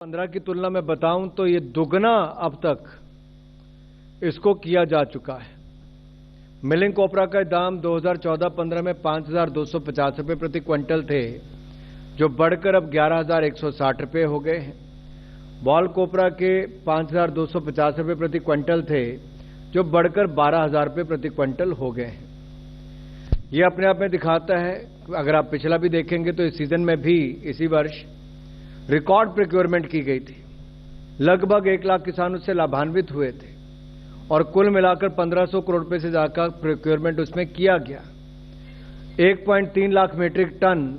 15 की तुलना में बताऊं तो ये दुगना अब तक इसको किया जा चुका है। मिलिंग कोपरा का दाम 2014-15 में 5,250 रुपये प्रति क्विंटल थे, जो बढ़कर अब 11,160 रुपये हो गए हैं। बॉल कोपरा के 5,250 रुपये प्रति क्विंटल थे, जो बढ़कर 12,000 रुपये प्रति क्विंटल हो गए हैं। ये अपने आप में दिखाता है, अगर आप पिछला भी देखेंगे तो इस सीजन में भी इसी वर्ष रिकॉर्ड प्रोक्योरमेंट की गई थी। लगभग 1 लाख किसान उससे लाभान्वित हुए थे और कुल मिलाकर 1,500 करोड़ रुपए से ज्यादा प्रोक्योरमेंट उसमें किया गया। 1.3 लाख मीट्रिक टन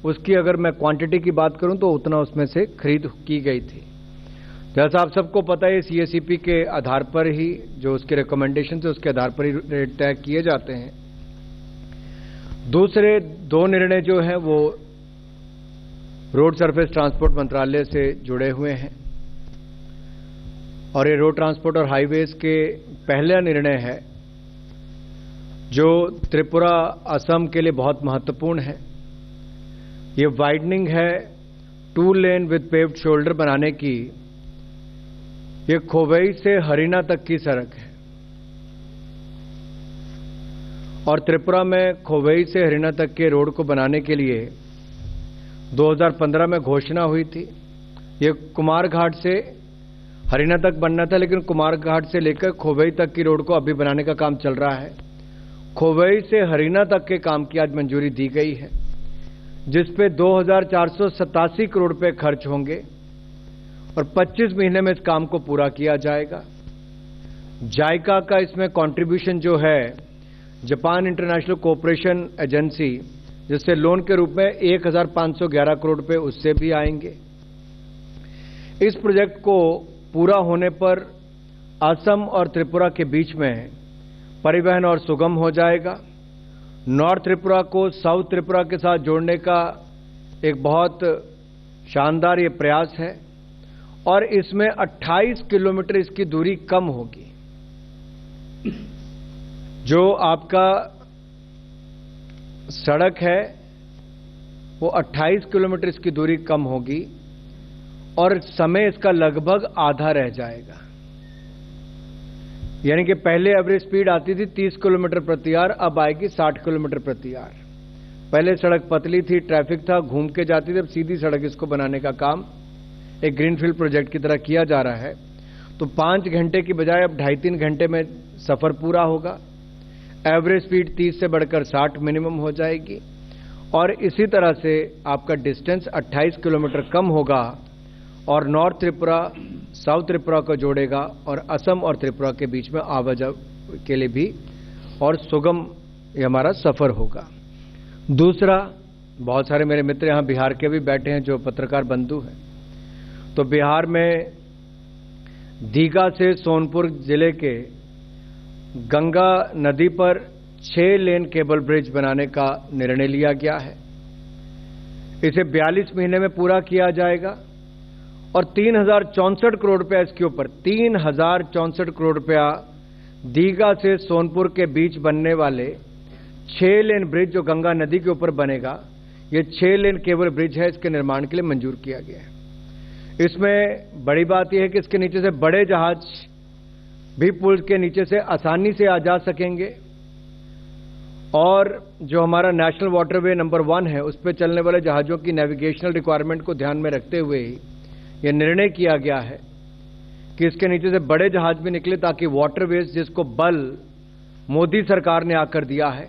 उसकी अगर मैं क्वांटिटी की बात करूं तो उतना उसमें से खरीद की गई थी। जैसा आप सबको पता है, सीएसईपी के आधार पर ही जो उसके रिकमेंडेशन है उसके आधार पर ही रेट तय किए जाते हैं। दूसरे 2 निर्णय जो हैं वो रोड सरफेस ट्रांसपोर्ट मंत्रालय से जुड़े हुए हैं और ये रोड ट्रांसपोर्ट और हाईवेज के पहला निर्णय है जो त्रिपुरा असम के लिए बहुत महत्वपूर्ण है। ये वाइडनिंग है 2 लेन विद पेव्ड शोल्डर बनाने की। ये खोवई से हरियाणा तक की सड़क है और त्रिपुरा में खोवई से हरियाणा तक के रोड को बनाने के लिए 2015 में घोषणा हुई थी। ये कुमारघाट से हरियाणा तक बनना था, लेकिन कुमारघाट से लेकर खोवई तक की रोड को अभी बनाने का काम चल रहा है। खोवई से हरियाणा तक के काम की आज मंजूरी दी गई है, जिस पे 2,487 करोड़ रुपए खर्च होंगे और 25 महीने में इस काम को पूरा किया जाएगा। जायका का इसमें कंट्रीब्यूशन जो है, जापान इंटरनेशनल कोऑपरेशन एजेंसी, जिससे लोन के रूप में 1,511 करोड़ रुपए उससे भी आएंगे। इस प्रोजेक्ट को पूरा होने पर असम और त्रिपुरा के बीच में परिवहन और सुगम हो जाएगा। नॉर्थ त्रिपुरा को साउथ त्रिपुरा के साथ जोड़ने का एक बहुत शानदार ये प्रयास है और इसमें 28 किलोमीटर इसकी दूरी कम होगी। जो आपका सड़क है वो 28 किलोमीटर इसकी दूरी कम होगी और समय इसका लगभग आधा रह जाएगा। यानी कि पहले एवरेज स्पीड आती थी 30 किलोमीटर प्रति आवर, अब आएगी 60 किलोमीटर प्रति आवर। पहले सड़क पतली थी, ट्रैफिक था, घूम के जाती थी। अब सीधी सड़क इसको बनाने का काम एक ग्रीनफील्ड प्रोजेक्ट की तरह किया जा रहा है, तो 5 घंटे की बजाय अब 2.5-3 घंटे में सफर पूरा होगा। एवरेज स्पीड 30 से बढ़कर 60 मिनिमम हो जाएगी और इसी तरह से आपका डिस्टेंस 28 किलोमीटर कम होगा और नॉर्थ त्रिपुरा साउथ त्रिपुरा को जोड़ेगा और असम और त्रिपुरा के बीच में आवाजाही के लिए भी और सुगम हमारा सफर होगा। दूसरा, बहुत सारे मेरे मित्र यहां बिहार के भी बैठे हैं जो पत्रकार बंधु हैं, तो बिहार में दीघा से सोनपुर जिले के गंगा नदी पर 6 लेन केबल ब्रिज बनाने का निर्णय लिया गया है। इसे 42 महीने में पूरा किया जाएगा और 3,064 करोड़ रुपया इसके ऊपर 3,064 करोड़ रुपया दीघा से सोनपुर के बीच बनने वाले 6 लेन ब्रिज जो गंगा नदी के ऊपर बनेगा, ये 6 लेन केबल ब्रिज है, इसके निर्माण के लिए मंजूर किया गया है। इसमें बड़ी बात यह है कि इसके नीचे से बड़े जहाज भी पुल के नीचे से आसानी से आ जा सकेंगे और जो हमारा नेशनल वाटरवे नंबर 1 है उस पर चलने वाले जहाजों की नेविगेशनल रिक्वायरमेंट को ध्यान में रखते हुए ही यह निर्णय किया गया है कि इसके नीचे से बड़े जहाज भी निकले, ताकि वाटरवेज जिसको बल मोदी सरकार ने आकर दिया है,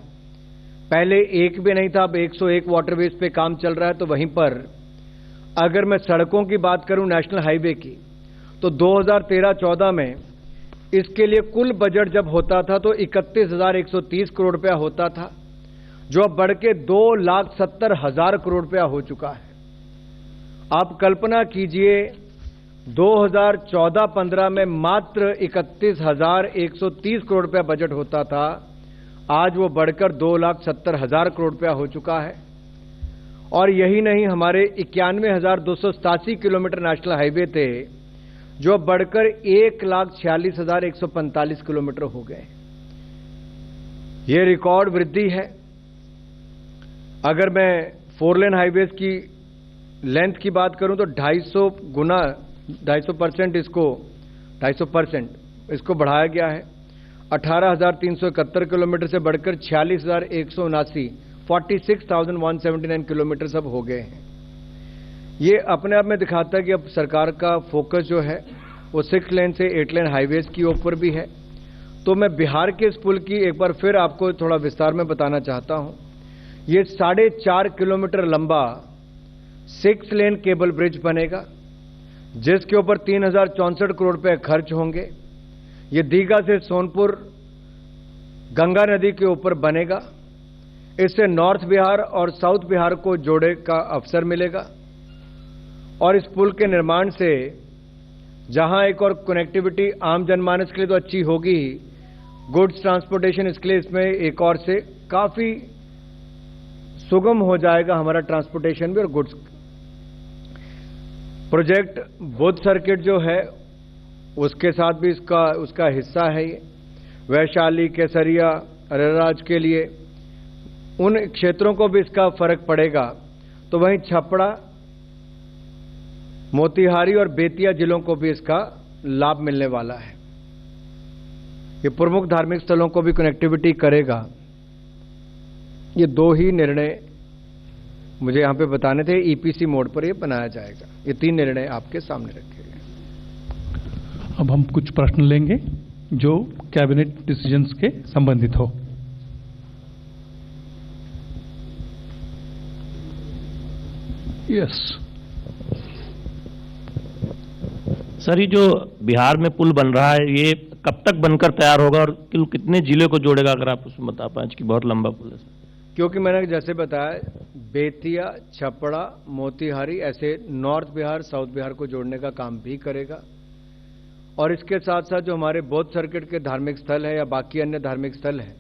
पहले एक भी नहीं था, अब 101 वाटरवेज पे काम चल रहा है। तो वहीं पर अगर मैं सड़कों की बात करूं नेशनल हाईवे की, तो 2013-14 में इसके लिए कुल बजट जब होता था तो 31,130 करोड़ रुपया होता था, जो अब बढ़ के 2,70,000 करोड़ रुपया हो चुका है। आप कल्पना कीजिए, 2014-15 में मात्र 31,130 करोड़ रुपया बजट होता था, आज वो बढ़कर 2,70,000 करोड़ रुपया हो चुका है। और यही नहीं, हमारे 91,287 किलोमीटर नेशनल हाईवे थे जो बढ़कर 1,46,145 किलोमीटर हो गए। ये रिकॉर्ड वृद्धि है। अगर मैं 4 लेन हाईवेज की लेंथ की बात करूं तो 250% इसको बढ़ाया गया है। 18,371 किलोमीटर से बढ़कर 46,179 46,179 किलोमीटर अब हो गए हैं। ये अपने आप में दिखाता है कि अब सरकार का फोकस जो है वो 6 लेन से 8 लेन हाईवेज की ऊपर भी है। तो मैं बिहार के इस पुल की एक बार फिर आपको थोड़ा विस्तार में बताना चाहता हूं। ये 4.5 किलोमीटर लंबा 6 लेन केबल ब्रिज बनेगा, जिसके ऊपर 3,064 करोड़ रुपए खर्च होंगे। ये दीघा से सोनपुर गंगा नदी के ऊपर बनेगा। इससे नॉर्थ बिहार और साउथ बिहार को जोड़े का अवसर मिलेगा और इस पुल के निर्माण से जहां एक और कनेक्टिविटी आम जनमानस के लिए तो अच्छी होगी ही, गुड्स ट्रांसपोर्टेशन इसके लिए इसमें एक और से काफी सुगम हो जाएगा हमारा ट्रांसपोर्टेशन भी और गुड्स। प्रोजेक्ट बुद्ध सर्किट जो है उसके साथ भी उसका हिस्सा है। ये वैशाली, केसरिया, अरेराज के लिए उन क्षेत्रों को भी इसका फर्क पड़ेगा। तो वहीं छपड़ा, मोतिहारी और बेतिया जिलों को भी इसका लाभ मिलने वाला है। ये प्रमुख धार्मिक स्थलों को भी कनेक्टिविटी करेगा। ये 2 ही निर्णय मुझे यहां पे बताने थे। ईपीसी मोड पर ये बनाया जाएगा। ये 3 निर्णय आपके सामने रखे गए। अब हम कुछ प्रश्न लेंगे जो कैबिनेट डिसीजंस के संबंधित हो। यस सर, ये जो बिहार में पुल बन रहा है ये कब तक बनकर तैयार होगा और कितने जिले को जोड़ेगा, अगर आप उसमें बता पाएं कि बहुत लंबा पुल है। क्योंकि मैंने जैसे बताया बेतिया, छपड़ा, मोतिहारी ऐसे नॉर्थ बिहार, साउथ बिहार को जोड़ने का काम भी करेगा। और इसके साथ साथ जो हमारे बौद्ध सर्किट के धार्मिक स्थल है या बाकी अन्य धार्मिक स्थल है,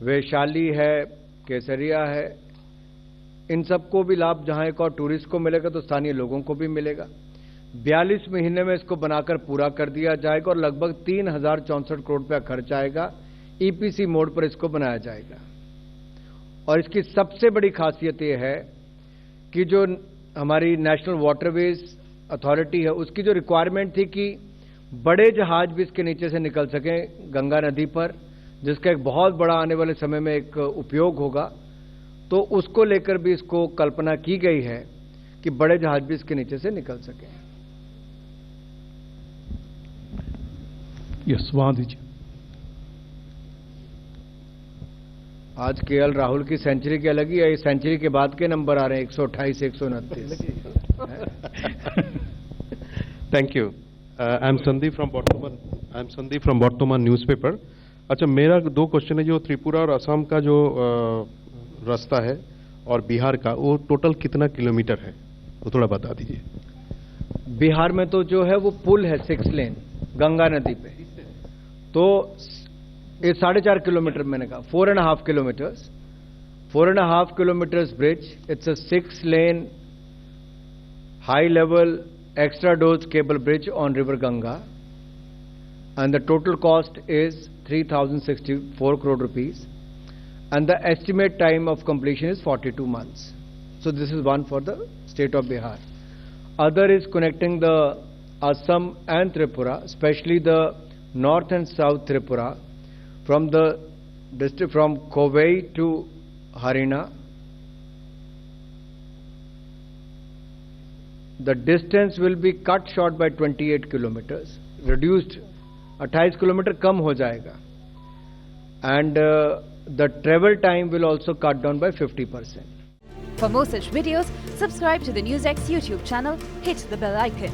वैशाली है, केसरिया है, इन सबको भी लाभ जहां एक और टूरिस्ट को मिलेगा तो स्थानीय लोगों को भी मिलेगा। 42 महीने में इसको बनाकर पूरा कर दिया जाएगा और लगभग 3,064 करोड़ रुपया खर्च आएगा। ईपीसी मोड पर इसको बनाया जाएगा। और इसकी सबसे बड़ी खासियत यह है कि जो हमारी नेशनल वाटरवेज अथॉरिटी है उसकी जो रिक्वायरमेंट थी कि बड़े जहाज भी इसके नीचे से निकल सकें गंगा नदी पर, जिसका एक बहुत बड़ा आने वाले समय में एक उपयोग होगा, तो उसको लेकर भी इसको कल्पना की गई है कि बड़े जहाज भी इसके नीचे से निकल सकें। यस, वहां दीजिए। आज केएल राहुल की सेंचुरी की अलग ही है। सेंचुरी के बाद के नंबर आ रहे हैं 128 से 129। Thank you. I am Sandeep from बर्तमान न्यूज़पेपर। अच्छा, मेरा 2 क्वेश्चन है। जो त्रिपुरा और असम का जो रास्ता है और बिहार का, वो टोटल कितना किलोमीटर है वो थोड़ा बता दीजिए। बिहार में तो जो है वो पुल है 6 लेन गंगा नदी पे, तो ये 4.5 किलोमीटर मैंने कहा, 4.5 kilometres, 4.5 kilometers bridge. It's a 6 lane high level extra dose cable bridge on river Ganga, and the total cost is 3,064 crore rupees, and the estimate time of completion is 42 months. So this is one for the state of Bihar. Other is connecting the Assam and Tripura, especially the north and south Tripura, from the district from Kovai to Harina. The distance will be cut short by 28 kilometers, reduced 28 kilometer कम हो जाएगा, and the travel time will also cut down by 50%. For more such videos, subscribe to the NewsX YouTube channel, hit the bell icon.